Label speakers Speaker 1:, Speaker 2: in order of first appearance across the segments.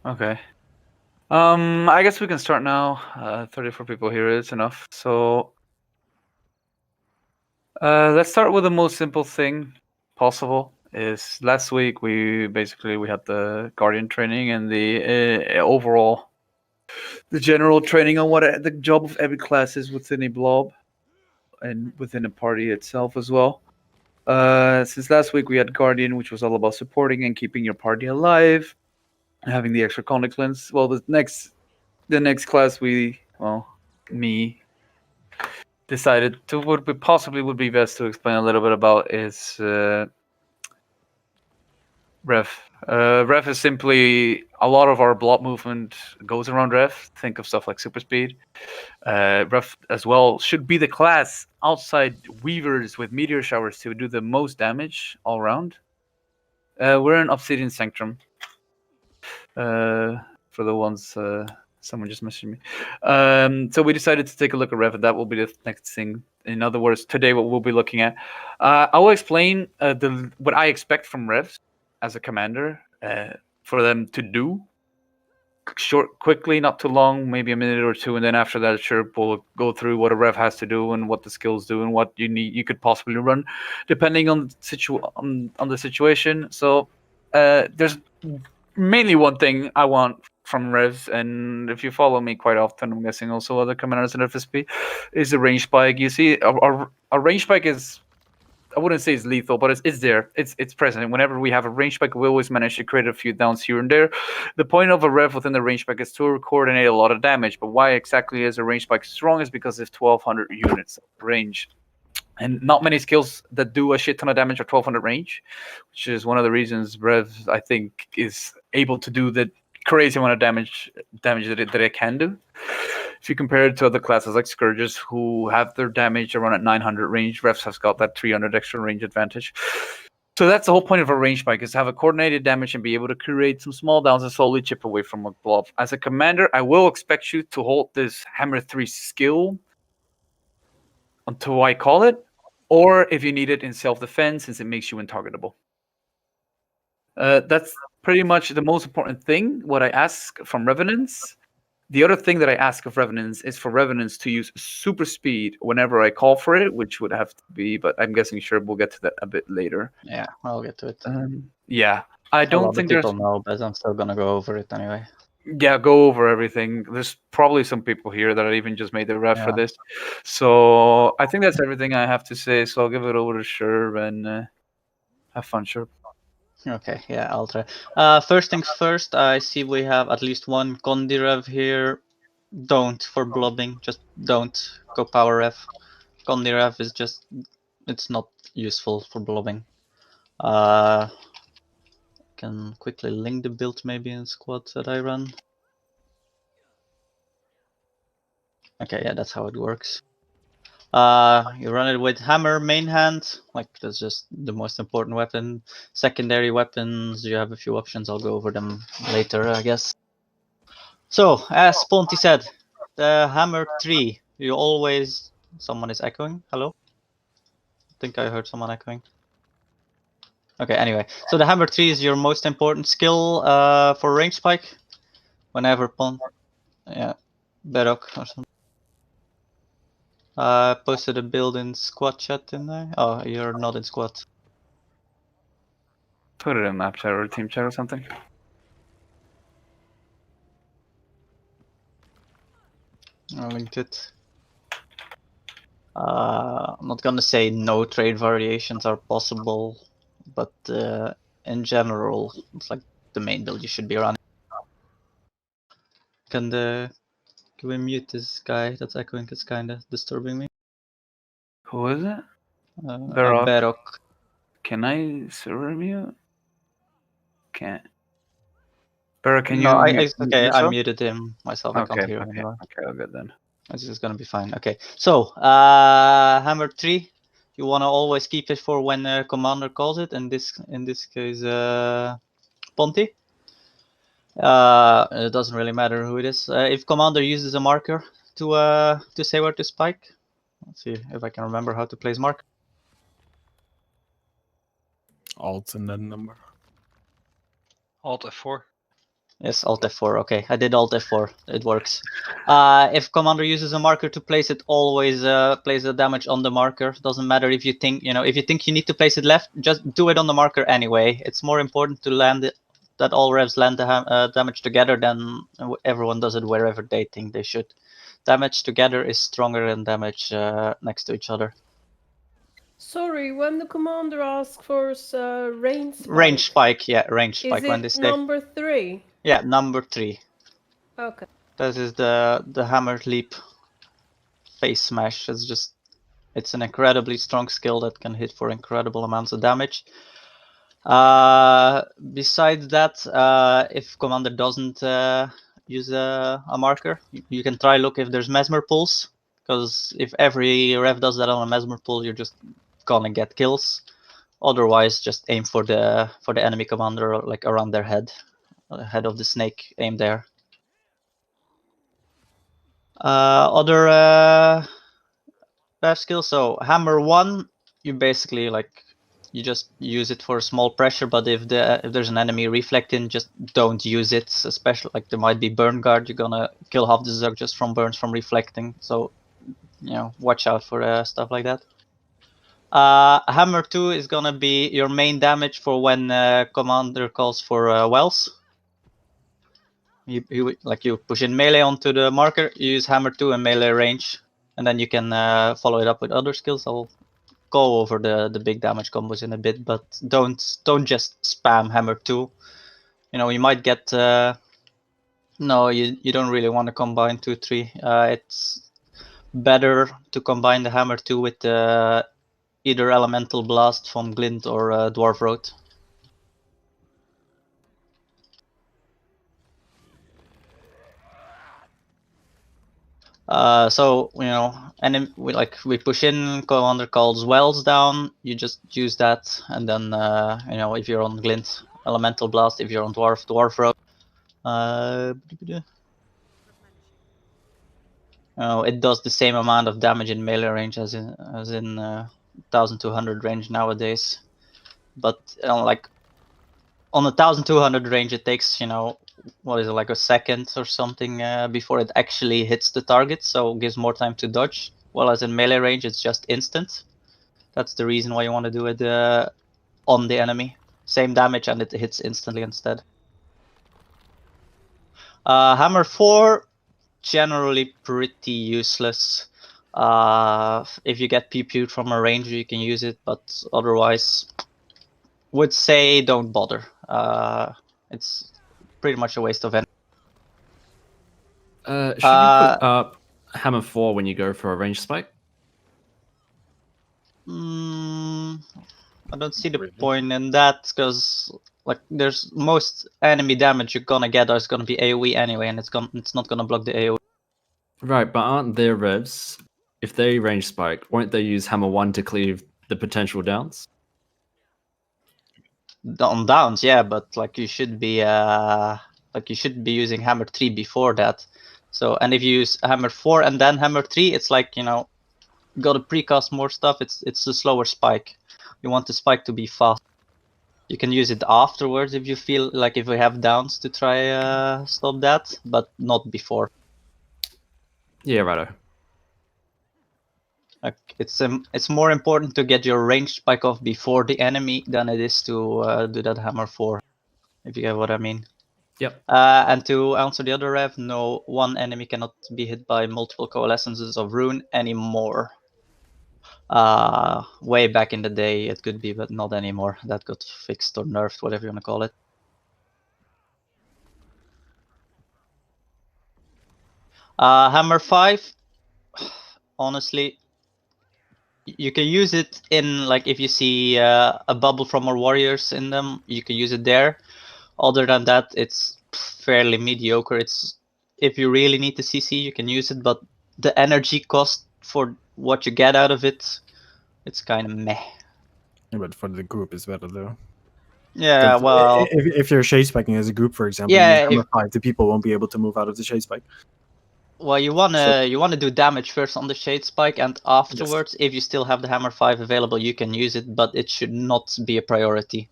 Speaker 1: Okay. I guess we can start now. 34 people here is enough. So, let's start with the most simple thing possible. Is last week we had the Guardian training and the overall, the general training on what the job of every class is within a blob and within a party itself as well. Since last week we had Guardian, which was all about supporting and keeping your party alive, having the extra context lens. Well, the next class me decided to what we possibly would be best to explain a little bit about is Ref. Ref is simply a lot of our blob movement goes around Ref. Think of stuff like super speed. Ref as well should be the class outside Weavers with meteor showers to do the most damage all around. We're in Obsidian Sanctum. For the ones someone just messaged me. So we decided to take a look at Ref, and that will be the next thing. In other words, today what we'll be looking at. I will explain what I expect from Revs as a commander for them to do. Quickly, not too long, maybe a minute or two, and then after that, Sherb will go through what a Rev has to do and what the skills do and what you could possibly run, depending on the situation. So there's mainly one thing I want from Revs, and if you follow me quite often, I'm guessing also other commanders in FSP, is a range spike. You see, a range spike is, I wouldn't say it's lethal, but it's there. It's present. Whenever we have a range spike, we always manage to create a few downs here and there. The point of a rev within the range spike is to coordinate a lot of damage. But why exactly is a range spike strong? Is because it's 1,200 units of range. And not many skills that do a shit ton of damage are 1,200 range, which is one of the reasons Rev, I think, is able to do the crazy amount of damage that it can do. If you compare it to other classes like Scourges, who have their damage around at 900 range, Revs has got that 300 extra range advantage. So that's the whole point of a range spike, is to have a coordinated damage and be able to create some small downs and slowly chip away from a blob. As a commander, I will expect you to hold this Hammer 3 skill until I call it, or if you need it in self-defense, since it makes you untargetable. That's pretty much the most important thing, what I ask from Revenants. The other thing that I ask of Revenants is for Revenants to use super speed whenever I call for it, which would have to be, but I'm guessing sure we'll get to that a bit later.
Speaker 2: Yeah, I'll get to it.
Speaker 1: Yeah, I don't think there's...
Speaker 2: people know, but I'm still gonna go over it anyway.
Speaker 1: Yeah, go over everything. There's probably some people here that even just made the ref for this. So I think that's everything I have to say. So I'll give it over to Sherb and have fun, Sherb.
Speaker 2: Okay, yeah, I'll try. First things first, I see we have at least one Condi rev here. Don't for blobbing, just don't go power rev. Condi rev is just, it's not useful for blobbing. Can quickly link the build maybe in squad that I run. Okay, yeah, that's how it works. You run it with hammer main hand, like that's just the most important weapon. Secondary weapons, you have a few options. I'll go over them later, I guess. So, as Ponty said, the hammer 3, you always... Someone is echoing. Hello? I think I heard someone echoing. Okay, anyway. So the hammer 3 is your most important skill for range spike. Whenever Pont... Yeah, Bedrock or something. Posted a build in squad chat in there. Oh, you're not in squad.
Speaker 1: Put it in map chat or team chat or something.
Speaker 2: I linked it. I'm not gonna say no trade variations are possible, but in general, it's like the main build you should be running. Can we mute this guy that's echoing? It's kinda disturbing me.
Speaker 1: Who is it?
Speaker 2: Bedrock.
Speaker 1: Can I server mute? Can't. Bedrock, can
Speaker 2: no,
Speaker 1: you?
Speaker 2: Okay, I muted him myself. I can't hear him anymore.
Speaker 1: Okay, all good then.
Speaker 2: This is gonna be fine. Okay, so hammer 3, you wanna always keep it for when commander calls it. And in this case, Ponty. It doesn't really matter who it is. If commander uses a marker to say where to spike, let's see if I can remember how to place marker.
Speaker 3: Alt and then number.
Speaker 4: Alt F4.
Speaker 2: Yes, Alt F4. Okay, I did Alt F4. It works. If commander uses a marker to place it, always place the damage on the marker. Doesn't matter if you think if you think you need to place it left, just do it on the marker anyway. It's more important to land it, that all revs land the damage together than everyone does it wherever they think they should. Damage together is stronger than damage next to each other.
Speaker 3: Sorry, when the commander asks for range spike.
Speaker 2: Range spike, yeah, range spike.
Speaker 3: Is
Speaker 2: When they
Speaker 3: it
Speaker 2: say
Speaker 3: number 3?
Speaker 2: yeah, number 3.
Speaker 3: Okay.
Speaker 2: This is the hammer leap face smash. It's an incredibly strong skill that can hit for incredible amounts of damage. Besides that, if commander doesn't use a marker, you can try look if there's mesmer pulse, because if every rev does that on a mesmer pull, you're just gonna get kills. Otherwise, just aim for the enemy commander, like around their head of the snake. Aim there. Other rev skills. So hammer 1, you basically you just use it for small pressure, but if there's an enemy reflecting, just don't use it, especially there might be burn guard. You're gonna kill half the Zerg just from burns from reflecting, so watch out for stuff like that. Hammer 2 is gonna be your main damage for when commander calls for wells. You push in melee onto the marker, you use hammer 2 and melee range, and then you can follow it up with other skills. I'll go over the big damage combos in a bit, but don't just spam hammer 2. You might get no, you don't really want to combine 2-3. It's better to combine the hammer 2 with either elemental blast from Glint or Dwarf Road. So and we push in, commander calls wells down, you just use that, and then if you're on Glint, elemental blast. If you're on Dwarf Road, it does the same amount of damage in melee range as in 1200 range nowadays, but on a 1200 range it takes what is it, like a second or something before it actually hits the target, so it gives more time to dodge. While as in melee range it's just instant. That's the reason why you want to do it on the enemy. Same damage and it hits instantly instead. Hammer 4, generally pretty useless. If you get pew-pewed from a range you can use it, but otherwise would say don't bother. It's pretty much a waste of energy.
Speaker 4: Should you put up hammer 4 when you go for a range spike?
Speaker 2: I don't see the point in that, because there's most enemy damage you're gonna get is gonna be AoE anyway, and it's not gonna block the AoE.
Speaker 4: Right, but aren't their revs, if they range spike, won't they use hammer 1 to cleave the potential downs?
Speaker 2: On downs, yeah, but you should be using hammer 3 before that. So, and if you use hammer 4 and then hammer 3, it's gotta precast more stuff. It's a slower spike. You want the spike to be fast. You can use it afterwards if you feel if we have downs to try stop that, but not before.
Speaker 4: Yeah, righto.
Speaker 2: It's more important to get your range spike off before the enemy than it is to do that hammer 4, if you get what I mean.
Speaker 4: Yep.
Speaker 2: And to answer the other rev, no, one enemy cannot be hit by multiple coalescences of rune anymore. Way back in the day it could be, but not anymore. That got fixed or nerfed, whatever you want to call it. Hammer 5, honestly, you can use it in if you see a bubble from our warriors in them, you can use it there. Other than that, it's fairly mediocre. If you really need the CC, you can use it, but the energy cost for what you get out of it, it's kind of meh.
Speaker 5: Yeah, but for the group is better though.
Speaker 2: Yeah, well,
Speaker 5: if you're shade spiking as a group, for example,
Speaker 2: yeah,
Speaker 5: hammer 5, the people won't be able to move out of the shade spike.
Speaker 2: Well, you wanna do damage first on the shade spike, and afterwards, if you still have the hammer 5 available, you can use it, but it should not be a priority.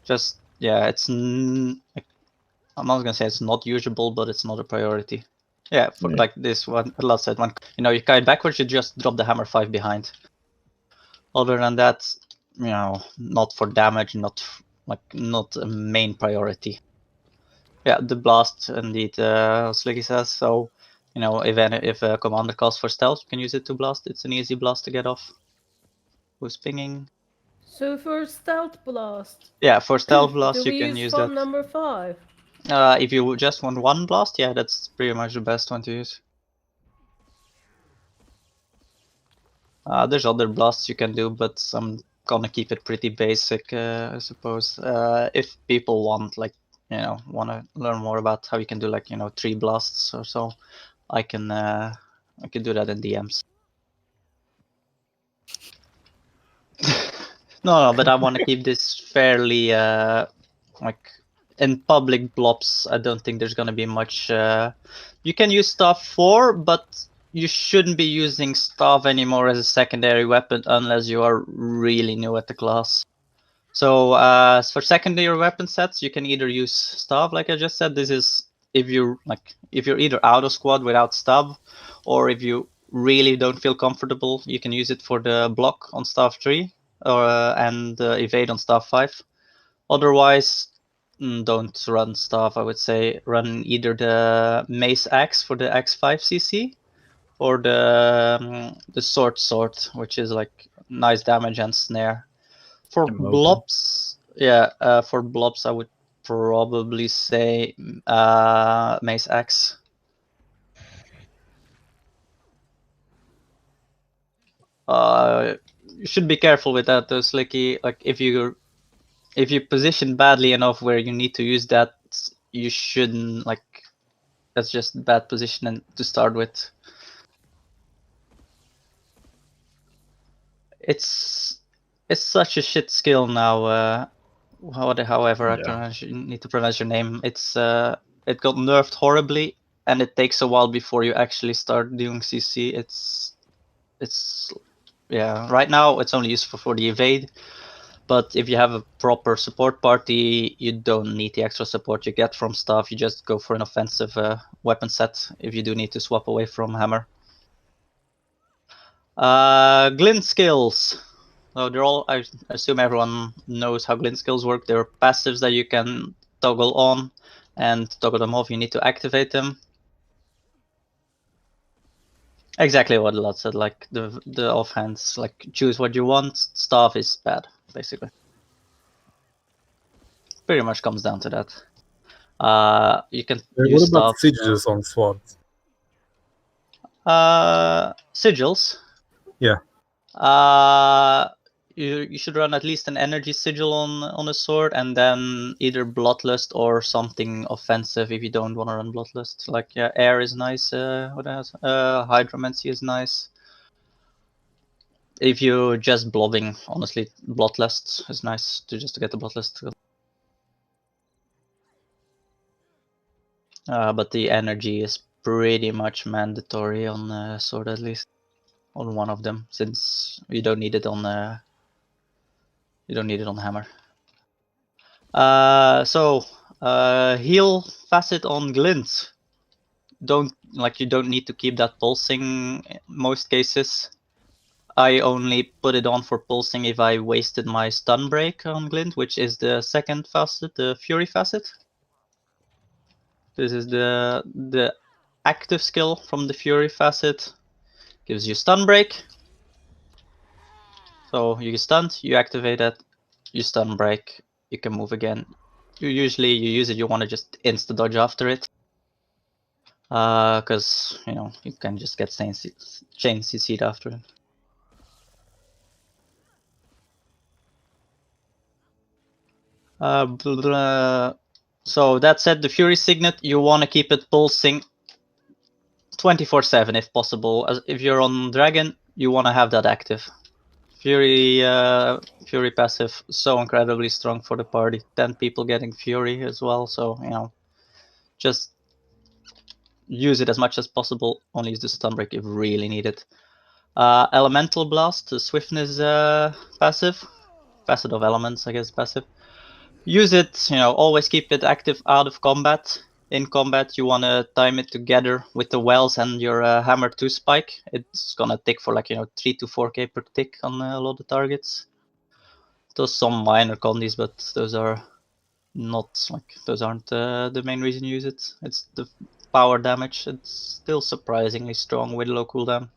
Speaker 2: Just yeah, like, I'm not gonna say it's not usable, but it's not a priority. Yeah, for
Speaker 5: Yeah.
Speaker 2: like this one, last set, when you kite backwards, you just drop the hammer 5 behind. Other than that, not for damage, not a main priority. Yeah, the blast indeed, Slicky says. So, if a commander calls for stealth, you can use it to blast. It's an easy blast to get off. Who's pinging?
Speaker 3: So for stealth blast,
Speaker 2: Yeah, for stealth blast,
Speaker 3: do
Speaker 2: you
Speaker 3: we
Speaker 2: can
Speaker 3: use
Speaker 2: use
Speaker 3: fun
Speaker 2: that.
Speaker 3: number 5?
Speaker 2: If you just want one blast, yeah, that's pretty much the best one to use. There's other blasts you can do, but I'm gonna keep it pretty basic, I suppose. If people want, want to learn more about how you can do 3 blasts or so, I can do that in DMs. No, but I want to keep this fairly in public blobs. I don't think there's gonna be much. You can use staff 4, but you shouldn't be using staff anymore as a secondary weapon unless you are really new at the class. So for secondary weapon sets, you can either use staff, like I just said. This is if you're either out of squad without staff, or if you really don't feel comfortable, you can use it for the block on staff 3 and evade on staff 5. Otherwise, don't run staff. I would say run either the mace axe for the X5 CC or the sword, which is like nice damage and snare. For
Speaker 5: Emote.
Speaker 2: blobs, for blobs, I would probably say mace axe. You should be careful with that though, Slicky. Like if you position badly enough where you need to use that, you shouldn't that's just bad positioning to start with. It's such a shit skill now. However,
Speaker 5: Yeah.
Speaker 2: I need to pronounce your name. It's it got nerfed horribly, and it takes a while before you actually start doing CC. It's right now it's only useful for the evade, but if you have a proper support party, you don't need the extra support you get from staff. You just go for an offensive weapon set if you do need to swap away from hammer. Glint skills. So they're all, I assume everyone knows how glint skills work. They're passives that you can toggle on and toggle them off. You need to activate them. Exactly what Lad said, like the offhands, like choose what you want. Staff is bad, basically. Pretty much comes down to that. You can use
Speaker 6: What about
Speaker 2: staff.
Speaker 6: sigils on swords?
Speaker 2: Sigils.
Speaker 6: Yeah.
Speaker 2: You should run at least an energy sigil on a sword, and then either bloodlust or something offensive if you don't want to run bloodlust. Like air is nice. What else? Hydromancy is nice. If you're just blobbing, honestly, bloodlust is nice to get the bloodlust. But the energy is pretty much mandatory on sword, at least on one of them, since you don't need it on hammer. Heal facet on glint. You don't need to keep that pulsing in most cases. I only put it on for pulsing if I wasted my stun break on glint, which is the second facet, the fury facet. This is the active skill from the fury facet. Gives you stun break. So you get stunned, you activate it, you stun break, you can move again. You use it, you want to just insta dodge after it. Because you can just get chain CC'd after it. So that said, the Fury Signet, you want to keep it pulsing 24/7 if possible. If you're on Dragon, you want to have that active. Fury passive, so incredibly strong for the party. 10 people getting Fury as well, so just use it as much as possible. Only use the stun break if really needed. Elemental Blast, the swiftness passive. Facet of elements, I guess, passive. use it, always keep it active out of combat. In combat, you want to time it together with the wells and your hammer 2 spike. It's gonna tick for like 3 to 4k per tick on a lot of targets. There's some minor condies, but those are not those aren't the main reason you use it. It's the power damage. It's still surprisingly strong with low cooldown.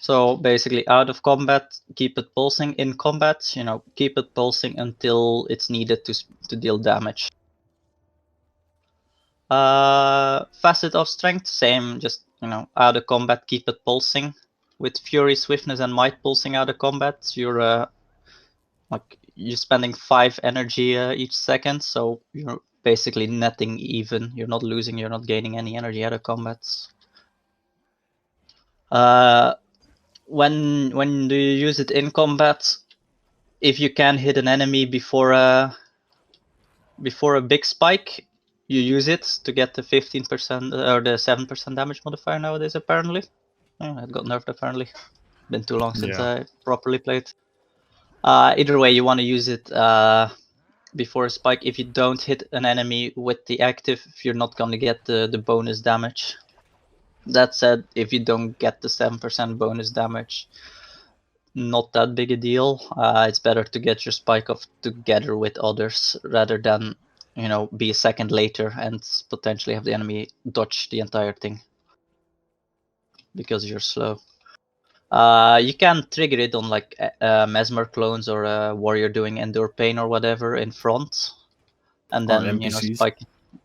Speaker 2: So basically, out of combat, keep it pulsing. In combat, keep it pulsing until it's needed to deal damage. Facet of strength, same. Just out of combat, keep it pulsing. With fury, swiftness, and might pulsing out of combat, you're spending 5 energy each second, so you're basically netting even. You're not losing. You're not gaining any energy out of combat. When do you use it in combat? If you can hit an enemy before a big spike, you use it to get the 15% or the 7% damage modifier nowadays. Apparently, it got nerfed. Apparently, been too long since I properly played. Either way, you want to use it before a spike. If you don't hit an enemy with the active, you're not gonna get the bonus damage. That said, if you don't get the 7% bonus damage, not that big a deal. It's better to get your spike off together with others rather than be a second later and potentially have the enemy dodge the entire thing because you're slow. You can trigger it on like mesmer clones or a warrior doing endure pain or whatever in front, and then spike.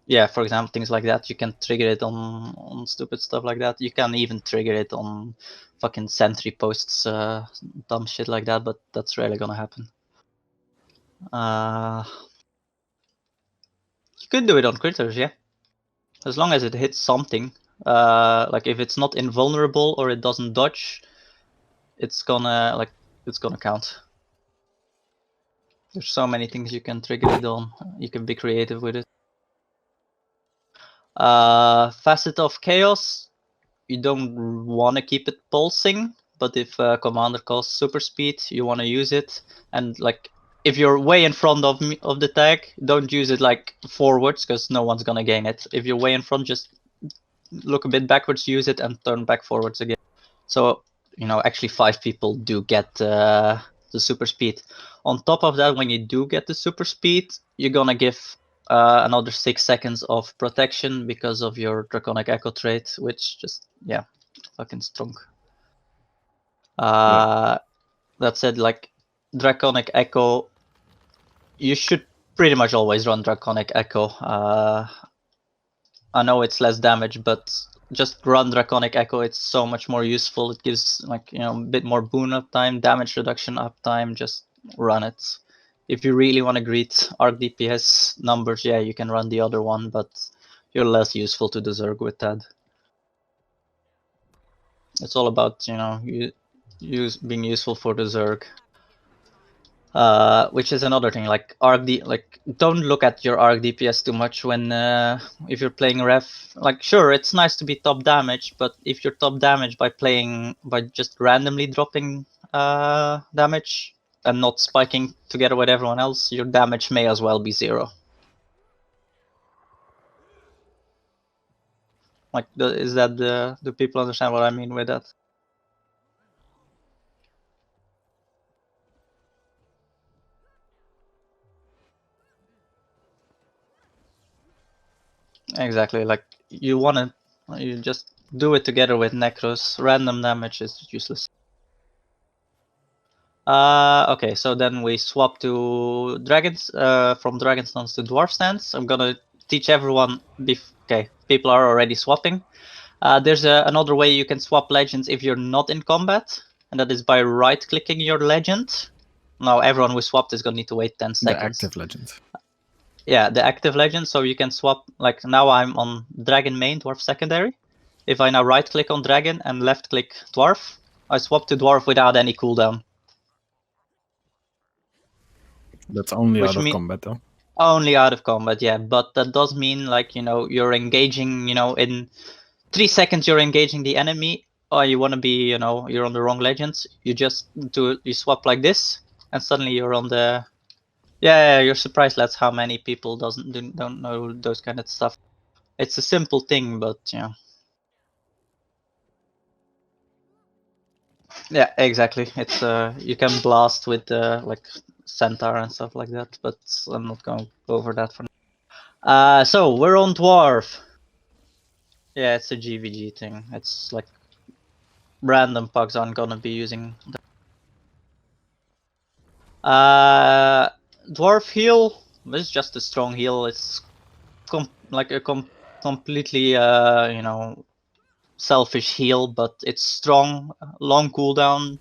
Speaker 2: Yeah, for example, things like that. You can trigger it on stupid stuff like that. You can even trigger it on fucking sentry posts, dumb shit like that, but that's rarely gonna happen. You could do it on critters, yeah. As long as it hits something. Like if it's not invulnerable or it doesn't dodge, it's gonna count. There's so many things you can trigger it on. You can be creative with it. Facet of Chaos, you don't want to keep it pulsing, but if commander calls super speed, you want to use it. And like if you're way in front of the tag, don't use it like forwards because no one's gonna gain it. If you're way in front, just look a bit backwards, use it, and turn back forwards again. So actually 5 people do get the super speed. On top of that, when you do get the super speed, you're gonna give another 6 seconds of protection because of your Draconic Echo trait, which just fucking strong. That said, like Draconic Echo, you should pretty much always run Draconic Echo. I know it's less damage, but just run Draconic Echo. It's so much more useful. It gives a bit more boon uptime, damage reduction uptime. Just run it. If you really want to greet arc DPS numbers, yeah, you can run the other one, but you're less useful to the Zerg with that. It's all about being useful for the Zerg. Which is another thing. Like don't look at your arc DPS too much when if you're playing Rev. Like sure, it's nice to be top damage, but if you're top damage by just randomly dropping damage and not spiking together with everyone else, your damage may as well be 0. Like, do people understand what I mean with that? Exactly. Like you just do it together with Necros. Random damage is useless. Okay, so then we swap to dragons, from dragon stance to dwarf stance. I'm gonna teach everyone. Okay, people are already swapping. There's another way you can swap legends if you're not in combat, and that is by right-clicking your legend. Now everyone who swapped is gonna need to wait 10 seconds.
Speaker 5: The active legend.
Speaker 2: Yeah, the active legend. So you can swap. Like now I'm on dragon main, dwarf secondary. If I now right-click on dragon and left-click dwarf, I swap to dwarf without any cooldown.
Speaker 5: That's only out of combat, though.
Speaker 2: Only out of combat, yeah. But that does mean you're engaging. In 3 seconds you're engaging the enemy. Or you want to be, you're on the wrong legends. You swap like this, and suddenly you're on the Yeah, you're surprised that's how many people don't know those kind of stuff. It's a simple thing, but yeah. Yeah, exactly. It's you can blast with like centaur and stuff like that, but I'm not going to go over that for now. So we're on Dwarf. Yeah, it's a GVG thing. It's like random pugs aren't gonna be using. Dwarf heal. This is just a strong heal. It's like a completely you know, selfish heal, but it's strong, long cooldown,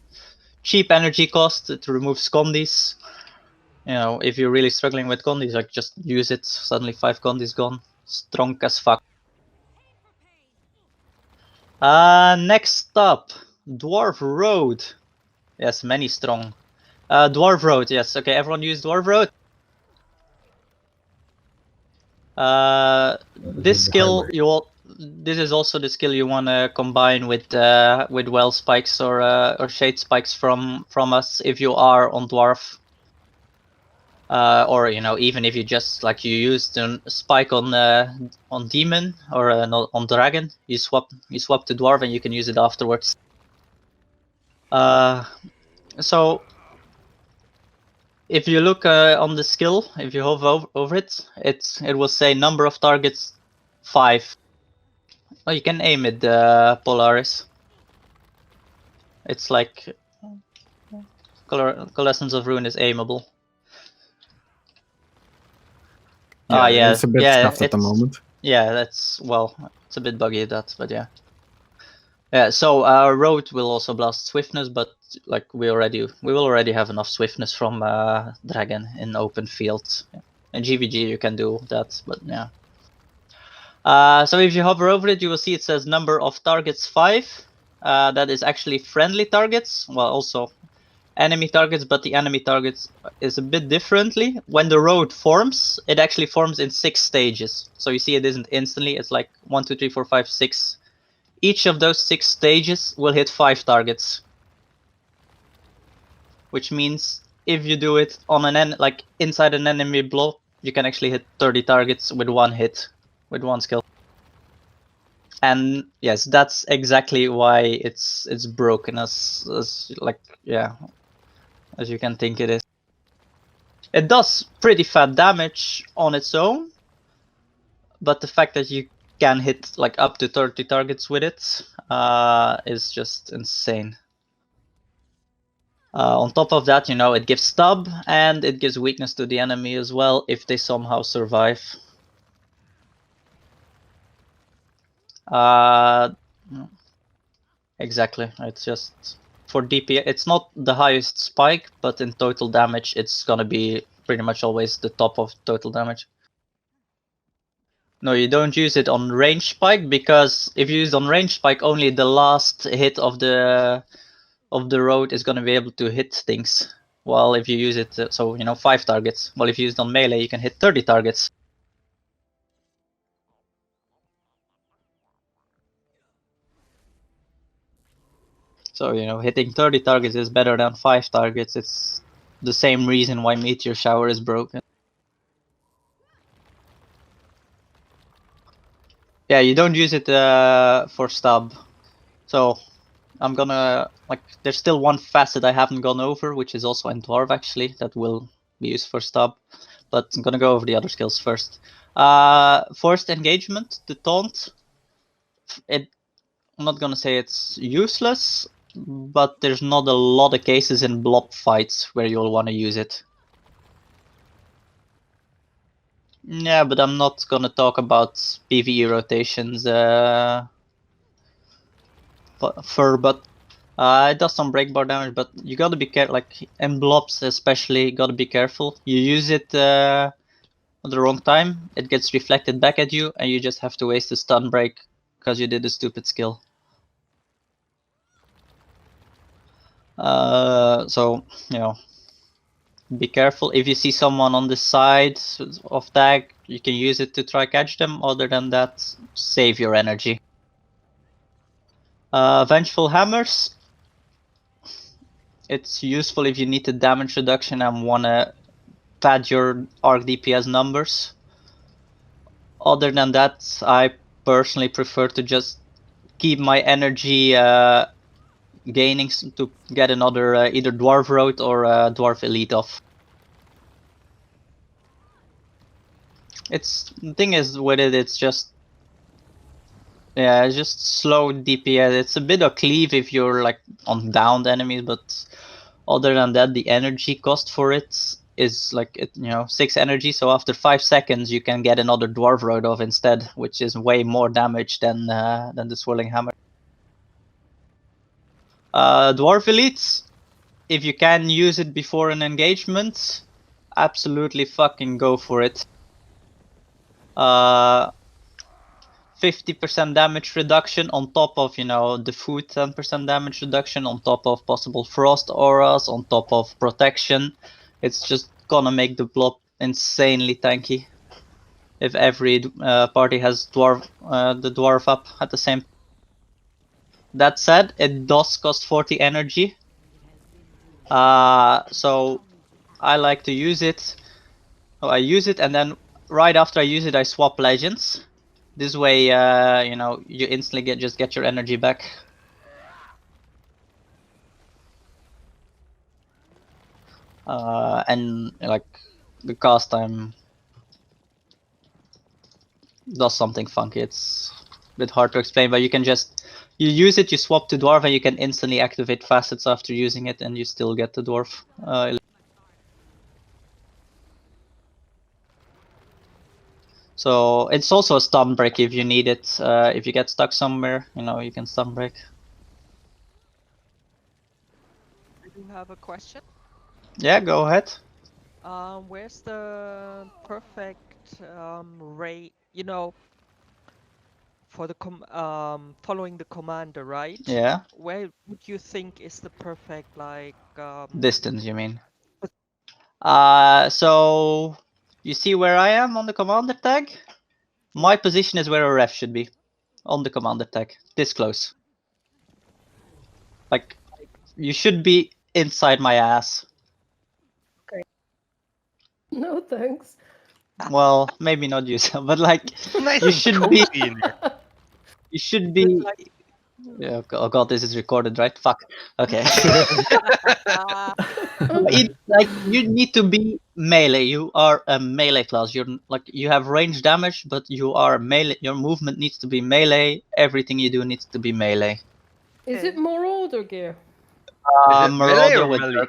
Speaker 2: cheap energy cost. It removes condies. You know, if you're really struggling with condies, like just use it. Suddenly 5 condies gone. Strong as fuck. Next up, Dwarf Road. Yes, many strong. Dwarf Road. Yes. Okay, everyone use Dwarf Road. This skill this is also the skill you want to combine with well spikes or shade spikes from us if you are on Dwarf. Or you know, even if you just like you used a spike on demon or on dragon, you swap to Dwarf and you can use it afterwards. So if you look on the skill, if you hover over it, it will say number of targets 5. Oh, you can aim it, Polaris. It's like Coalescence of Ruin is aimable.
Speaker 5: Yeah, it's a bit scuffed at the moment.
Speaker 2: Yeah, that's, well, it's a bit buggy that, but yeah. Yeah, so Road will also blast swiftness, but like we will already have enough swiftness from Dragon in open fields. Yeah. In GVG you can do that, but yeah. So if you hover over it, you will see it says number of targets 5. That is actually friendly targets, well, also enemy targets, but the enemy targets is a bit differently. When the road forms, it actually forms in 6 stages. So you see it isn't instantly, it's like 1, 2, 3, 4, 5, 6. Each of those 6 stages will hit 5 targets. Which means if you do it on like inside an enemy block, you can actually hit 30 targets with 1 hit, with 1 skill. And yes, that's exactly why it's broken as like, yeah, as you can think it is. It does pretty fat damage on its own, but the fact that you can hit like up to 30 targets with it is just insane. On top of that, you know, it gives stub and it gives weakness to the enemy as well if they somehow survive. Exactly, it's just for DP. It's not the highest spike, but in total damage, it's gonna be pretty much always the top of total damage. No, you don't use it on range spike, because if you use on range spike, only the last hit of the road is gonna be able to hit things. While if you use it, so you know, 5 targets. Well, if you use it on melee, you can hit 30 targets. So, you know, hitting 30 targets is better than 5 targets. It's the same reason why Meteor Shower is broken. Yeah, you don't use it for stub. So, I'm gonna, like, there's still one facet I haven't gone over, which is also in Dwarf actually, that will be used for stub. But I'm gonna go over the other skills first. Forced engagement, the taunt. I'm not gonna say it's useless, but there's not a lot of cases in blob fights where you'll want to use it. Yeah, but I'm not gonna talk about PvE rotations but it does some breakbar damage, but you gotta be careful, like in blobs especially, gotta be careful. You use it at the wrong time, it gets reflected back at you, and you just have to waste a stun break because you did a stupid skill. So, you know, be careful. If you see someone on the side of tag, you can use it to try catch them. Other than that, save your energy. Vengeful Hammers. It's useful if you need the damage reduction and wanna pad your arc DPS numbers. Other than that, I personally prefer to just keep my energy gaining to get another either Dwarf Road or Dwarf Elite off. The thing is with it, it's just slow DPS. It's a bit of cleave if you're like on downed enemies, but other than that, the energy cost for it is like 6 energy. So after 5 seconds, you can get another Dwarf Road off instead, which is way more damage than the Swirling Hammer. Dwarf Elites, if you can use it before an engagement, absolutely fucking go for it. 50% damage reduction on top of the food 10% damage reduction on top of possible frost auras on top of protection. It's just gonna make the blob insanely tanky if every party has the dwarf up at the same. That said, it does cost 40 energy, so I like to use it. I use it, and then right after I use it, I swap legends. This way, you instantly get your energy back. And like the cast time does something funky. It's a bit hard to explain, but you use it, you swap to dwarf, and you can instantly activate facets after using it, and you still get the dwarf. So it's also a stun break if you need it. If you get stuck somewhere, you can stun break.
Speaker 6: I do have a question.
Speaker 2: Yeah, go ahead.
Speaker 6: Where's the perfect rate? For the following the commander, right?
Speaker 2: Yeah.
Speaker 6: Where would you think is the perfect
Speaker 2: distance? You mean? So you see where I am on the commander tag? My position is where a ref should be on the commander tag. This close. Like, you should be inside my ass.
Speaker 3: Okay. No thanks.
Speaker 2: Well, maybe not you, but like you should be. You should be. Yeah, oh god, this is recorded, right? Fuck. Okay. Like you need to be melee. You are a melee class. You have range damage, but you are melee. Your movement needs to be melee. Everything you do needs to be melee.
Speaker 3: Is it Marauder gear?
Speaker 2: Marauder with Zerg.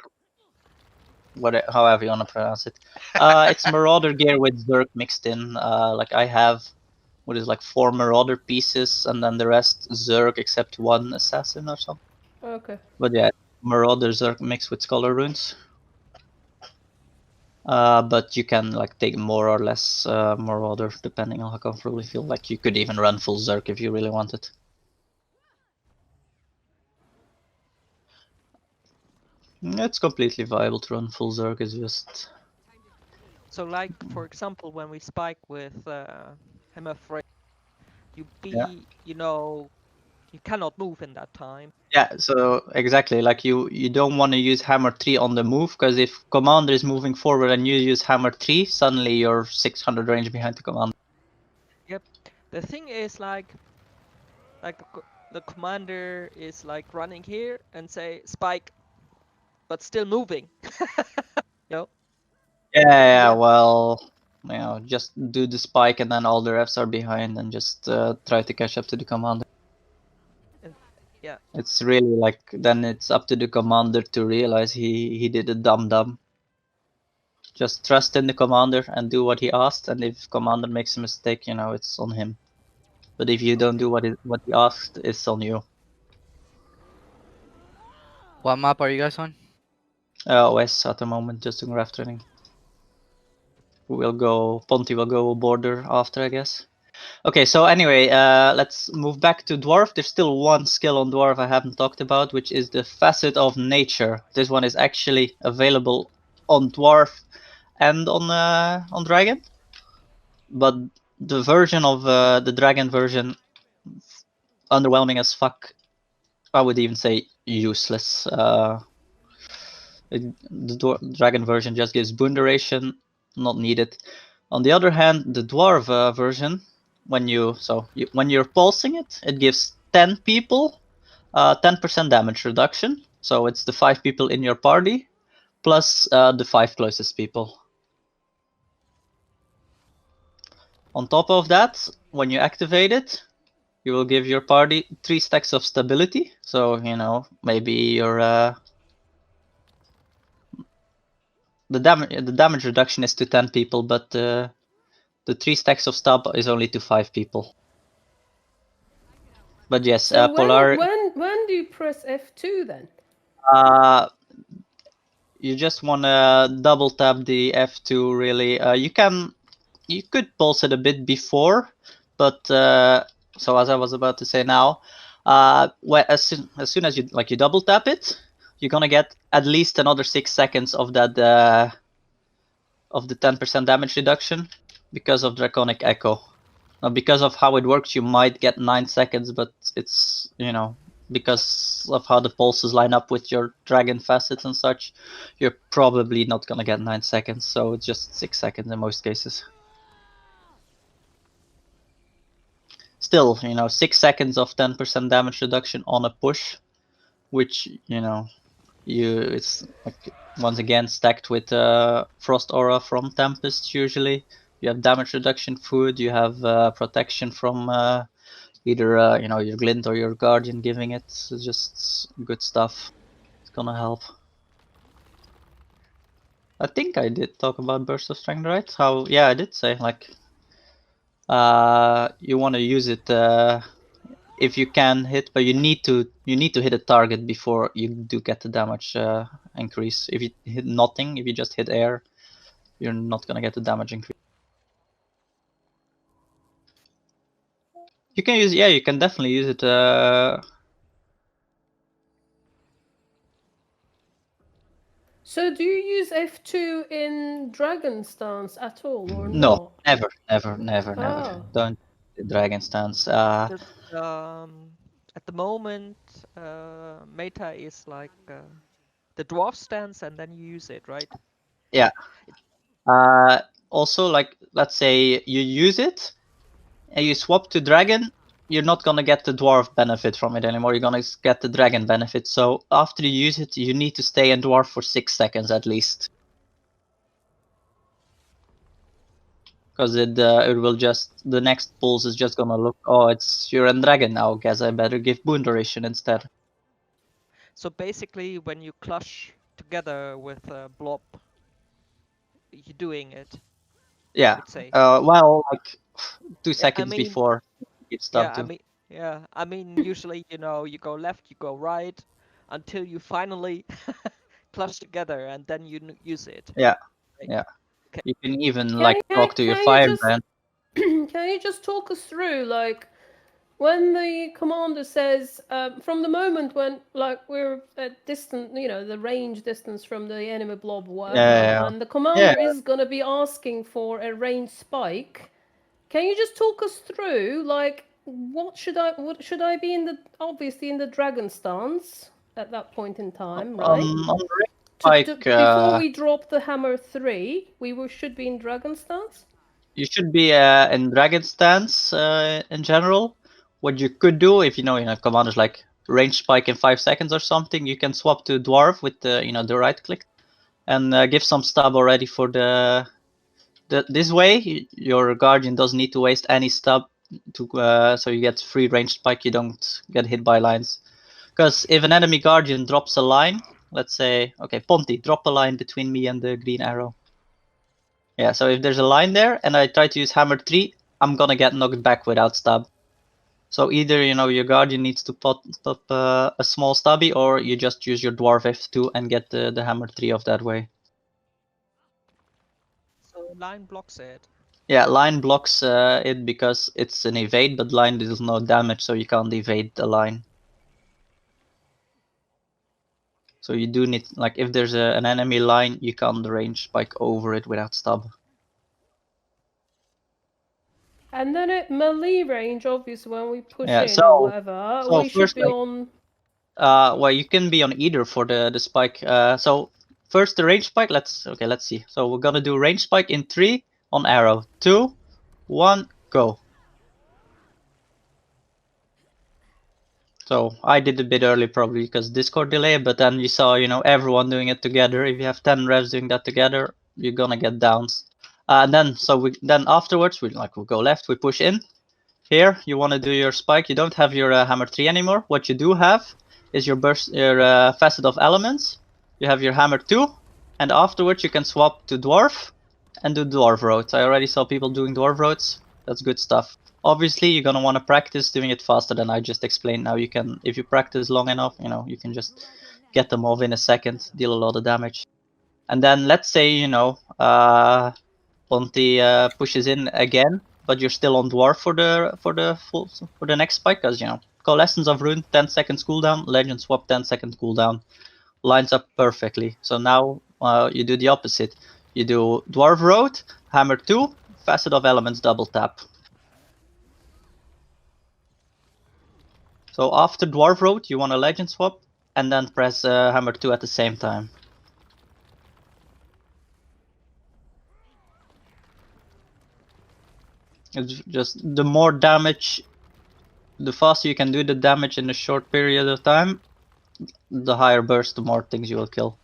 Speaker 2: However you want to pronounce it. It's Marauder gear with Zerg mixed in. Like I have, what is like 4 Marauder pieces, and then the rest Zerg except 1 assassin or something.
Speaker 3: Okay.
Speaker 2: But yeah, Marauder Zerg mixed with Scholar runes. But you can like take more or less Marauder depending on how comfortable you feel. Like you could even run full Zerg if you really wanted. It's completely viable to run full Zerg. It's just.
Speaker 6: So, like for example, when we spike with Hammer Frame, you cannot move in that time. Yeah,
Speaker 2: so exactly, like you don't want to use Hammer 3 on the move, because if commander is moving forward and you use Hammer 3, suddenly you're 600 range behind the commander.
Speaker 6: Yep. The thing is like the commander is like running here and say spike, but still moving.
Speaker 2: Yeah, well, just do the spike and then all the refs are behind and just try to catch up to the commander.
Speaker 6: Yeah.
Speaker 2: It's really like, then it's up to the commander to realize he did a dumb. Just trust in the commander and do what he asked, and if commander makes a mistake, it's on him. But if you don't do what he asked, it's on you.
Speaker 7: What map are you guys on?
Speaker 2: OS at the moment, just doing Herald Training. Ponty will go border after, I guess. Okay, so anyway, let's move back to Dwarf. There's still one skill on Dwarf I haven't talked about, which is the Facet of Nature. This one is actually available on Dwarf and on Dragon. But the version of the Dragon version, underwhelming as fuck. I would even say useless. The Dragon version just gives boon duration, not needed. On the other hand, the Dwarf version, when you're pulsing it, it gives 10 people 10% damage reduction. So it's the 5 people in your party plus the 5 closest people. On top of that, when you activate it, you will give your party 3 stacks of stability. So, you know, maybe your the damage reduction is to 10 people, but the 3 stacks of stab is only to 5 people. But yes,
Speaker 3: So
Speaker 2: Polar.
Speaker 3: when do you press F2 then?
Speaker 2: You just wanna double tap the F2 really. You could pulse it a bit before, but so as I was about to say now, as soon as you double tap it, you're gonna get at least another 6 seconds of that of the 10% damage reduction because of Draconic Echo. Now, because of how it works, you might get 9 seconds, but it's, you know, because of how the pulses line up with your dragon facets and such, you're probably not gonna get 9 seconds, so it's just 6 seconds in most cases. Still, you know, 6 seconds of 10% damage reduction on a push, which, you know, it's like once again stacked with Frost Aura from Tempest usually. You have damage reduction food, you have protection from either you know, your Glint or your Guardian giving it. It's just good stuff. It's gonna help. I think I did talk about Burst of Strength, right? How? Yeah, I did say like you want to use it if you can hit, but you need to hit a target before you do get the damage increase. If you hit nothing, if you just hit air, you're not gonna get the damage increase. You can use, yeah, you can definitely use it.
Speaker 3: So do you use F2 in Dragon Stance at all, or
Speaker 2: No,
Speaker 3: not?
Speaker 2: never.
Speaker 3: Oh.
Speaker 2: Don't Dragon Stance.
Speaker 6: At the moment, meta is like the Dwarf stance, and then you use it, right?
Speaker 2: Yeah. Also, like, let's say you use it and you swap to Dragon, you're not gonna get the Dwarf benefit from it anymore. You're gonna get the Dragon benefit. So after you use it, you need to stay in Dwarf for 6 seconds at least. Because it will just, the next pulse is just gonna look, oh, you're in Dragon now, guess I better give boon duration instead.
Speaker 6: So basically, when you clutch together with Blob, you're doing it.
Speaker 2: Yeah.
Speaker 6: I'd say.
Speaker 2: Well, like 2 seconds before it's done.
Speaker 6: I mean, usually, you know, you go left, you go right, until you finally clutch together, and then you use it.
Speaker 2: Yeah.
Speaker 6: Right?
Speaker 2: Yeah. Okay. You can even talk to your firebrand.
Speaker 3: Can you just talk us through, like, when the commander says, from the moment when, like, we're at distant, you know, the range distance from the enemy blob, whatever, and the commander is going to be asking for a range spike, can you just talk us through, like, what should I be in obviously in the dragon stance at that point in time, right?
Speaker 2: On the range spike,
Speaker 3: before we drop the hammer 3, we should be in dragon stance?
Speaker 2: You should be in dragon stance in general. What you could do, if you know commanders like range spike in 5 seconds or something, you can swap to Dwarf with the right click and give some stab already for this way. Your Guardian doesn't need to waste any stab to so you get free range spike. You don't get hit by lines. Because if an enemy Guardian drops a line, let's say, okay, Ponti, drop a line between me and the green arrow. Yeah, so if there's a line there and I try to use hammer 3, I'm gonna get knocked back without stab. So either, your Guardian needs to pop a small stabby, or you just use your Dwarf F2 and get the hammer 3 off that way.
Speaker 6: So line blocks it.
Speaker 2: Yeah, line blocks it because it's an evade, but line deals no damage, so you can't evade the line. So you do need, like, if there's an enemy line, you can't range spike over it without stab.
Speaker 3: And then at melee range, obviously, when we push in
Speaker 2: so,
Speaker 3: or whatever, we should be on...
Speaker 2: well, you can be on either for the spike. So first the range spike. Let's see. So we're gonna do range spike in 3 on arrow. 2, 1, go. So I did a bit early probably because Discord delay, but then you saw, you know, everyone doing it together. If you have 10 revs doing that together, you're gonna get downs. And then afterwards we'll go left, we push in. Here you want to do your spike. You don't have your hammer 3 anymore. What you do have is your facet of elements. You have your hammer 2, and afterwards you can swap to dwarf and do dwarf roads. I already saw people doing dwarf roads. That's good stuff. Obviously, you're gonna want to practice doing it faster than I just explained. Now you can, if you practice long enough, you know, you can just get them off in a second, deal a lot of damage. And then let's say, you know, Ponti pushes in again, but you're still on dwarf for the next spike, because, you know, Coalescence of Ruin, 10 seconds cooldown, Legend Swap, 10 second cooldown, lines up perfectly. So now you do the opposite. You do Dwarf Road, Hammer 2, Facet of Elements, double tap. So after Dwarf Road, you want a Legend Swap, and then press Hammer 2 at the same time. It's just the more damage, the faster you can do the damage in a short period of time, the higher burst, the more things you will kill.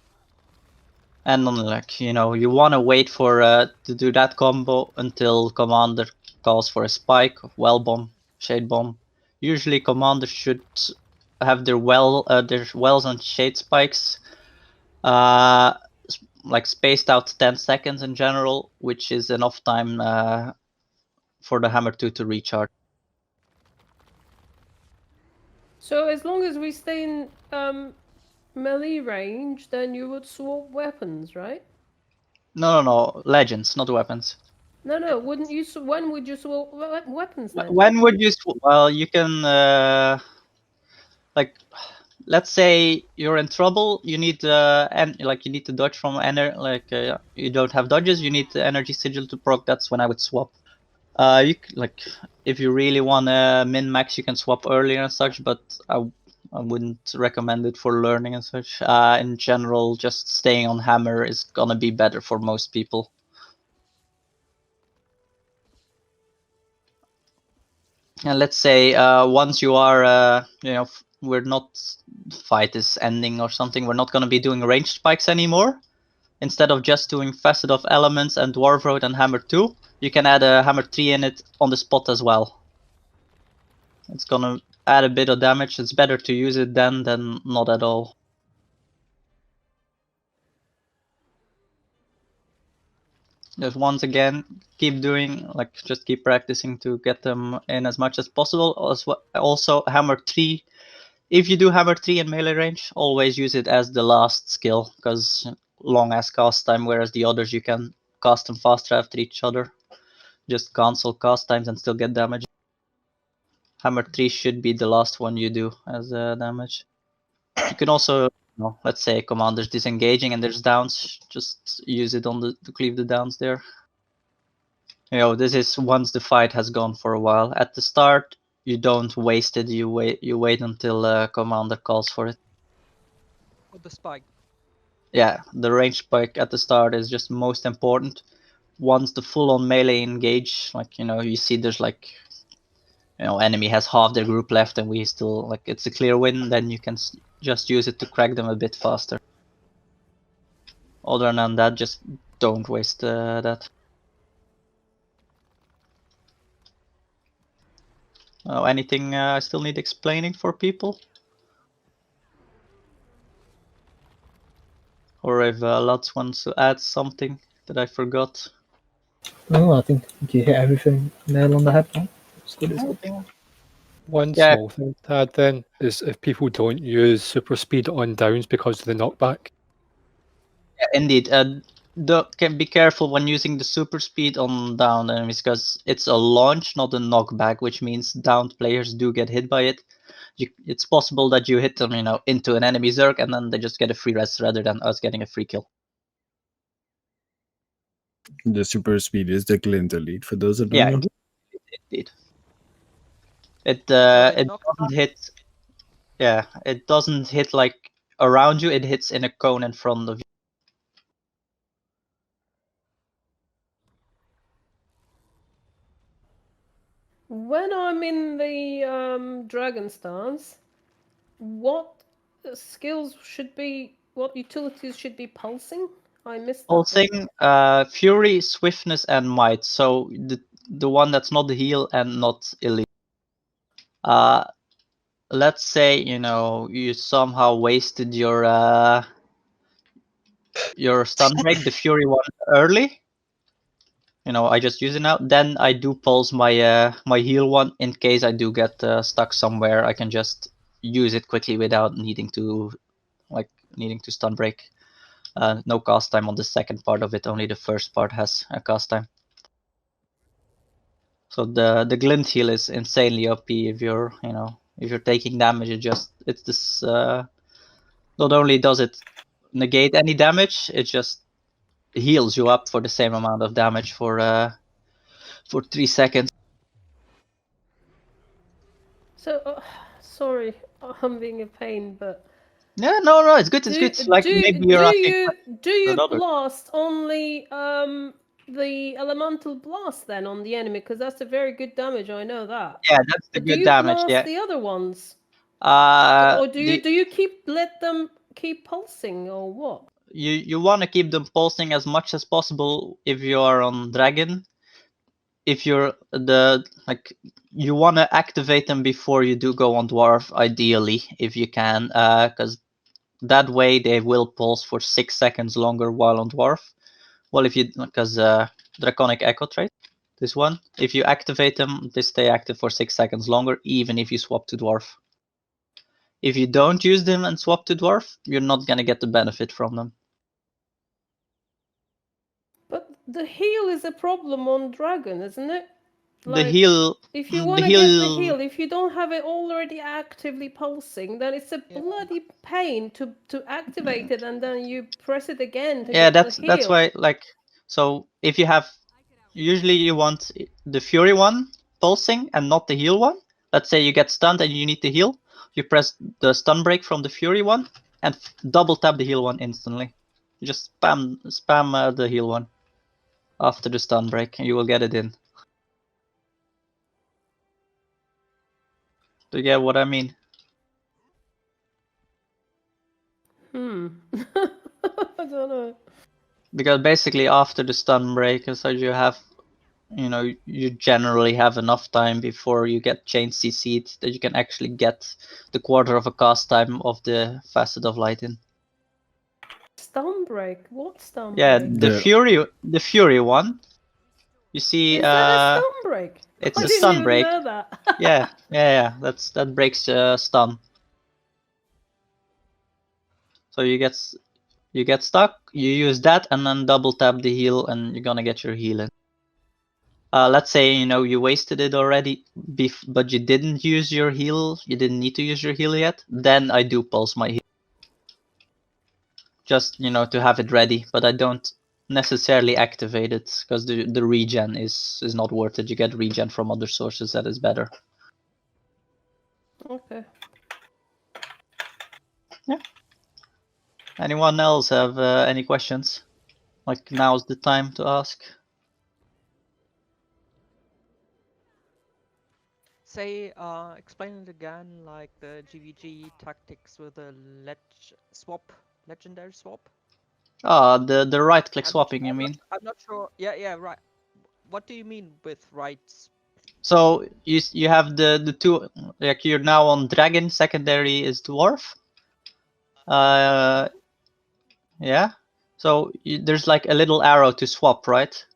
Speaker 2: And like, you know, you want to wait for to do that combo until commander calls for a spike, well bomb, shade bomb. Usually commanders should have their wells and shade spikes like spaced out 10 seconds in general, which is enough time for the hammer 2 to recharge.
Speaker 3: So as long as we stay in melee range, then you would swap weapons, right?
Speaker 2: No, legends, not weapons.
Speaker 3: No, wouldn't you? When would you swap weapons then?
Speaker 2: When would you? Well, you can like, let's say you're in trouble. You need you need to dodge from you don't have dodges. You need the energy sigil to proc. That's when I would swap. If you really want to min max, you can swap earlier and such, but I wouldn't recommend it for learning and such. In general, just staying on hammer is gonna be better for most people. And let's say once you are, you know, we're not, fight is ending or something, we're not going to be doing ranged spikes anymore. Instead of just doing Facet of Elements and Dwarf Road and Hammer 2, you can add a Hammer 3 in it on the spot as well. It's going to add a bit of damage. It's better to use it then than not at all. Just once again, keep doing, like, just keep practicing to get them in as much as possible. Also, Hammer 3. If you do Hammer 3 in melee range, always use it as the last skill, because long ass cast time, whereas the others you can cast them faster after each other. Just cancel cast times and still get damage. Hammer 3 should be the last one you do as damage. You can also, you know, let's say commander's disengaging and there's downs, just use it on to cleave the downs there. You know, this is once the fight has gone for a while. At the start, you don't waste it. You wait until commander calls for it.
Speaker 6: With the spike.
Speaker 2: Yeah, the range spike at the start is just most important. Once the full-on melee engage, like, you know, you see there's like, you know, enemy has half their group left and we still, like, it's a clear win, then you can just use it to crack them a bit faster. Other than that, just don't waste that. Anything I still need explaining for people? Or if Lutz wants to add something that I forgot?
Speaker 8: No, I think you hit everything nail on the head now. It's good as well.
Speaker 9: One small thing to add then is if people don't use super speed on downs because of the knockback.
Speaker 2: Yeah, indeed. Can be careful when using the super speed on down enemies, because it's a launch, not a knockback, which means downed players do get hit by it. It's possible that you hit them, you know, into an enemy Zerg, and then they just get a free rest rather than us getting a free kill.
Speaker 5: The super speed is the Glint elite for those that don't know.
Speaker 2: Indeed. It doesn't hit. Yeah, it doesn't hit like around you. It hits in a cone in front of you.
Speaker 3: When I'm in the dragon stance, what skills should be, what utilities should be pulsing? I missed that one.
Speaker 2: Pulsing, Fury, Swiftness, and Might. So the one that's not the heal and not elite. Let's say you somehow wasted your stun break, the Fury one early. I just use it now. Then I do pulse my my heal one in case I do get stuck somewhere. I can just use it quickly without needing to stun break. No cast time on the second part of it. Only the first part has a cast time. So the glint heal is insanely OP if you're taking damage. It's this. Not only does it negate any damage, it just heals you up for the same amount of damage for 3 seconds.
Speaker 3: So, sorry, I'm being a pain, but
Speaker 2: Yeah, no, it's good. It's good. Like maybe you're asking.
Speaker 3: Do you
Speaker 2: another.
Speaker 3: blast only the elemental blast then on the enemy? Because that's a very good damage. I know that.
Speaker 2: Yeah, that's the
Speaker 3: But
Speaker 2: good
Speaker 3: do you
Speaker 2: damage.
Speaker 3: blast
Speaker 2: Yeah.
Speaker 3: the other ones?
Speaker 2: Or
Speaker 3: do you let them keep pulsing or what?
Speaker 2: You want to keep them pulsing as much as possible if you are on dragon. If you're you want to activate them before you do go on dwarf, ideally, if you can, because that way they will pulse for 6 seconds longer while on dwarf. Well, because draconic echo trait, this one, if you activate them, they stay active for 6 seconds longer, even if you swap to dwarf. If you don't use them and swap to dwarf, you're not gonna get the benefit from them.
Speaker 3: But the heal is a problem on dragon, isn't it?
Speaker 2: The heal.
Speaker 3: If you want to get the heal, if you don't have it already actively pulsing, then it's a bloody pain to activate it, and then you press it again to get the heal.
Speaker 2: That's why, so if you have, usually you want the Fury one pulsing and not the heal one. Let's say you get stunned and you need to heal. You press the stun break from the Fury one and double tap the heal one instantly. You just spam the heal one after the stun break, and you will get it in. Do you get what I mean?
Speaker 3: I don't know.
Speaker 2: Because basically after the stun break, so you have, you generally have enough time before you get chain CC'd that you can actually get the quarter of a cast time of the Facet of Light in.
Speaker 3: Stun break? What stun
Speaker 2: Yeah,
Speaker 3: break?
Speaker 2: the Fury one. You see,
Speaker 3: is that a stun break?
Speaker 2: It's
Speaker 3: I
Speaker 2: a
Speaker 3: didn't
Speaker 2: stun
Speaker 3: even
Speaker 2: break.
Speaker 3: know that.
Speaker 2: yeah. That breaks stun. So you get stuck. You use that and then double tap the heal, and you're gonna get your heal in. Let's say you wasted it already, but you didn't use your heal. You didn't need to use your heal yet. Then I do pulse my heal, just to have it ready. But I don't necessarily activate it because the regen is not worth it. You get regen from other sources that is better.
Speaker 3: Okay.
Speaker 2: Yeah. Anyone else have any questions? Like, now's the time to ask.
Speaker 6: Say, explain it again, like the GVG tactics with the legendary swap.
Speaker 2: The right click swapping, you mean?
Speaker 6: I'm not sure. Yeah, right. What do you mean with rights?
Speaker 2: So you have the two, like you're now on dragon, secondary is dwarf. Yeah. So there's like a little arrow to swap, right?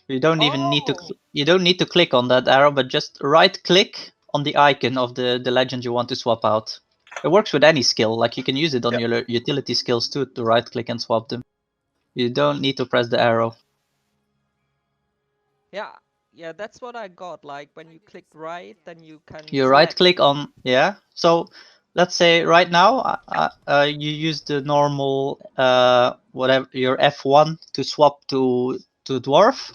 Speaker 2: You don't even need to click on that arrow, but just right click on the icon of the legend you want to swap out. It works with any skill. Like you can use it on your utility skills too, to right click and swap them. You don't need to press the arrow.
Speaker 6: Yeah, that's what I got. Like when you click right, then you can.
Speaker 2: You right click on, yeah. So let's say right now you use the normal whatever, your F1 to swap to dwarf.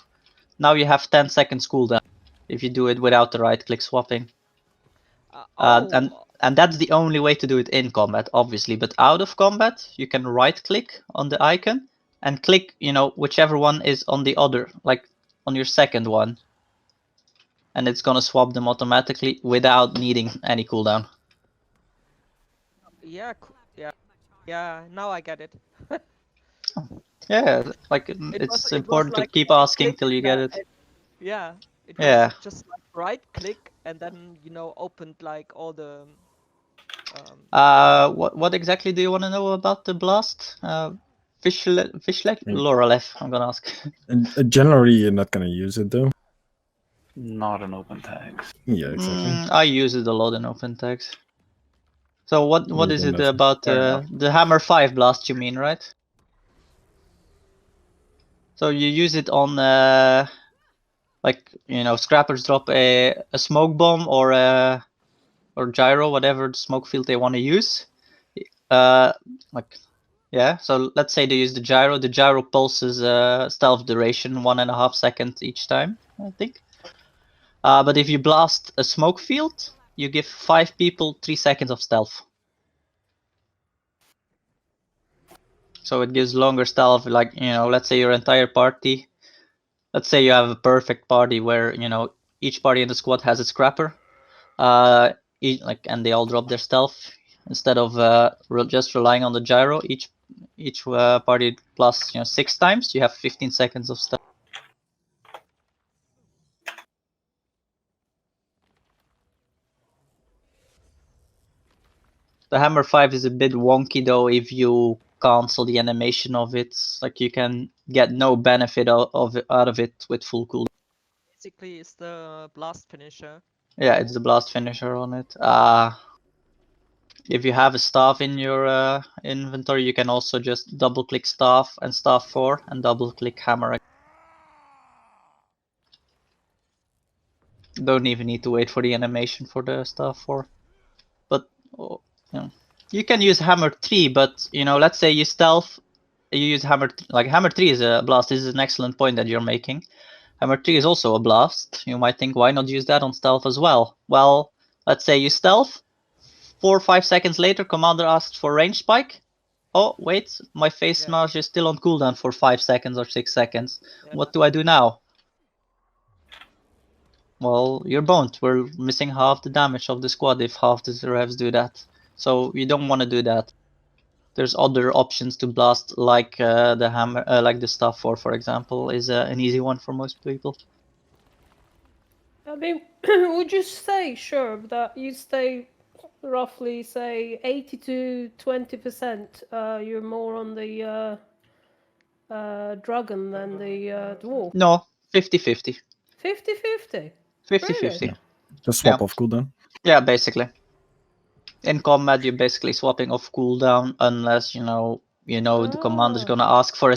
Speaker 2: Now you have 10 seconds cooldown if you do it without the right click swapping. And that's the only way to do it in combat, obviously. But out of combat, you can right click on the icon and click, whichever one is on the other, like on your second one. and it's gonna swap them automatically without needing any cooldown.
Speaker 6: Yeah, yeah. Now I get it.
Speaker 2: Yeah, like
Speaker 6: It
Speaker 2: it's
Speaker 6: was
Speaker 2: important
Speaker 6: like
Speaker 2: to keep
Speaker 6: right
Speaker 2: asking
Speaker 6: click
Speaker 2: till you get
Speaker 6: and-
Speaker 2: it.
Speaker 6: Yeah, it
Speaker 2: Yeah.
Speaker 6: was just like right click and then opened like all the.
Speaker 2: What exactly do you want to know about the blast? Fishleg? Lorelef, I'm gonna ask.
Speaker 5: Generally, you're not gonna use it though.
Speaker 1: Not an open tags.
Speaker 5: Yeah, exactly.
Speaker 2: I use it a lot in open tags. So what
Speaker 5: Yeah,
Speaker 2: is
Speaker 5: then
Speaker 2: it
Speaker 5: that's
Speaker 2: about
Speaker 1: fair enough.
Speaker 2: the Hammer 5 blast, you mean, right? So you use it on like scrappers drop a smoke bomb or gyro, whatever the smoke field they want to use. So let's say they use the gyro. The gyro pulses stealth duration 1.5 seconds each time, I think. But if you blast a smoke field, you give 5 people 3 seconds of stealth. So it gives longer stealth. Like let's say your entire party. Let's say you have a perfect party where each party in the squad has a scrapper. And they all drop their stealth instead of just relying on the gyro. Each party plus 6 times, you have 15 seconds of stealth. The Hammer 5 is a bit wonky though if you cancel the animation of it. Like you can get no benefit out of it with full cooldown.
Speaker 6: Basically, it's the blast finisher.
Speaker 2: Yeah, it's the blast finisher on it. If you have a staff in your inventory, you can also just double click staff and staff 4 and double click hammer. Don't even need to wait for the animation for the staff 4. But you can use hammer 3, but let's say you stealth, you use hammer, like hammer 3 is a blast. This is an excellent point that you're making. Hammer 3 is also a blast. You might think, why not use that on stealth as well? Well, let's say you stealth, 4 or 5 seconds later, commander asks for range spike. Oh, wait, my face smash is still on cooldown for 5 seconds or 6 seconds.
Speaker 6: Yeah.
Speaker 2: What do I do now? Well, you're boned. We're missing half the damage of the squad if half the revs do that. So you don't want to do that. There's other options to blast, like the hammer, like the staff 4, for example, is an easy one for most people.
Speaker 3: I mean, would you say, Sherb, that you stay roughly, say, 80 to 20%? You're more on the dragon than the dwarf?
Speaker 2: No, 50-50.
Speaker 3: 50-50?
Speaker 2: 50-50.
Speaker 5: Just swap off cooldown.
Speaker 2: Yeah, basically. In combat, you're basically swapping off cooldown unless the commander's gonna ask for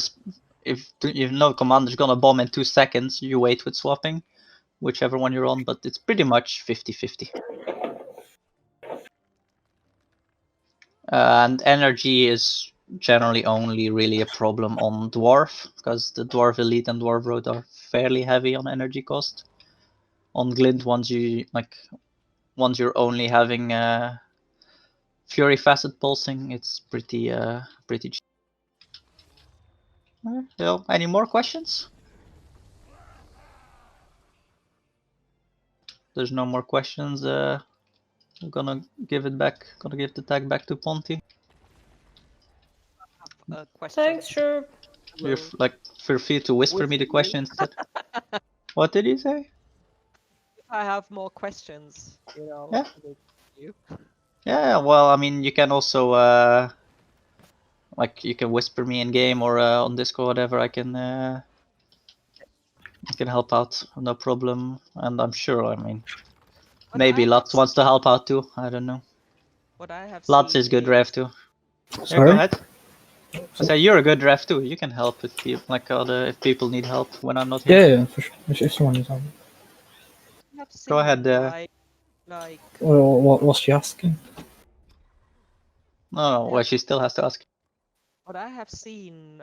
Speaker 2: if commander's gonna bomb in 2 seconds, you wait with swapping, whichever one you're on. But it's pretty much 50-50. And energy is generally only really a problem on Dwarf, because the Dwarf Elite and Dwarf Road are fairly heavy on energy cost. On Glint, once you're only having Fury Facet pulsing, it's pretty cheap. So, any more questions? There's no more questions. I'm gonna give it back. Gonna give the tag back to Ponty.
Speaker 6: Question.
Speaker 3: Thanks, Sherb.
Speaker 2: You're feel free to whisper me the question instead. What did you say?
Speaker 6: If I have more questions,
Speaker 2: Yeah. Yeah. Well, I mean, you can also you can whisper me in game or on Discord, whatever. I can help out, no problem. And I'm sure, I mean, maybe Lutz wants to help out too. I don't know.
Speaker 6: What I have
Speaker 2: Lutz is good ref too.
Speaker 8: Sorry?
Speaker 2: Yeah, go ahead. I say you're a good ref too. You can help if people if people need help when I'm not here.
Speaker 8: Yeah, for sure. If someone is on.
Speaker 2: Go ahead.
Speaker 8: Well, what's she asking?
Speaker 2: No, well, she still has to ask.
Speaker 6: What I have seen,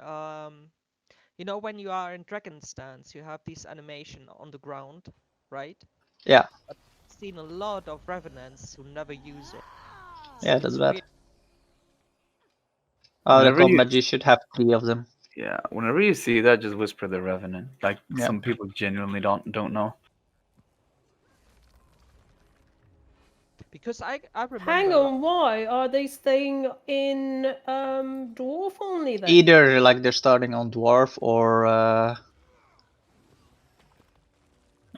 Speaker 6: when you are in Dragon Stance, you have this animation on the ground, right?
Speaker 2: Yeah.
Speaker 6: I've seen a lot of Revenants who never use it.
Speaker 2: Yeah, that's bad. The combat, you should have 3 of them.
Speaker 1: Yeah, whenever you see that, just whisper the Revenant. Like some people genuinely don't know.
Speaker 6: Because I remember.
Speaker 3: Hang on, why are they staying in dwarf only then?
Speaker 2: Either like they're starting on dwarf or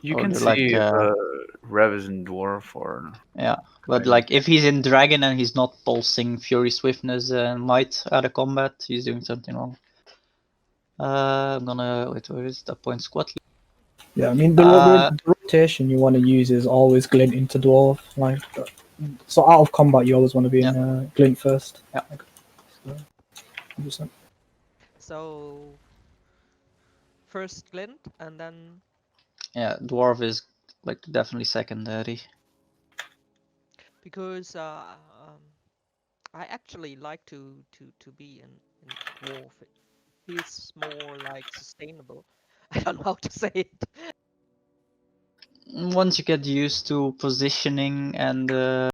Speaker 1: You
Speaker 2: or
Speaker 1: can
Speaker 2: they're
Speaker 1: see
Speaker 2: like,
Speaker 1: revenant dwarf or
Speaker 2: yeah, but
Speaker 1: Right.
Speaker 2: like if he's in dragon and he's not pulsing fury swiftness and might out of combat, he's doing something wrong. I'm gonna wait. Where is the point squat?
Speaker 8: Yeah, I mean, the rotation you want to use is always glint into dwarf. Like, so out of combat, you always want to be in glint first.
Speaker 2: Yeah.
Speaker 8: So, 100%.
Speaker 6: So first glint and then.
Speaker 2: Yeah, dwarf is like definitely secondary.
Speaker 6: Because I actually like to be in dwarf. It feels more like sustainable. I don't know how to say it.
Speaker 2: Once you get used to positioning and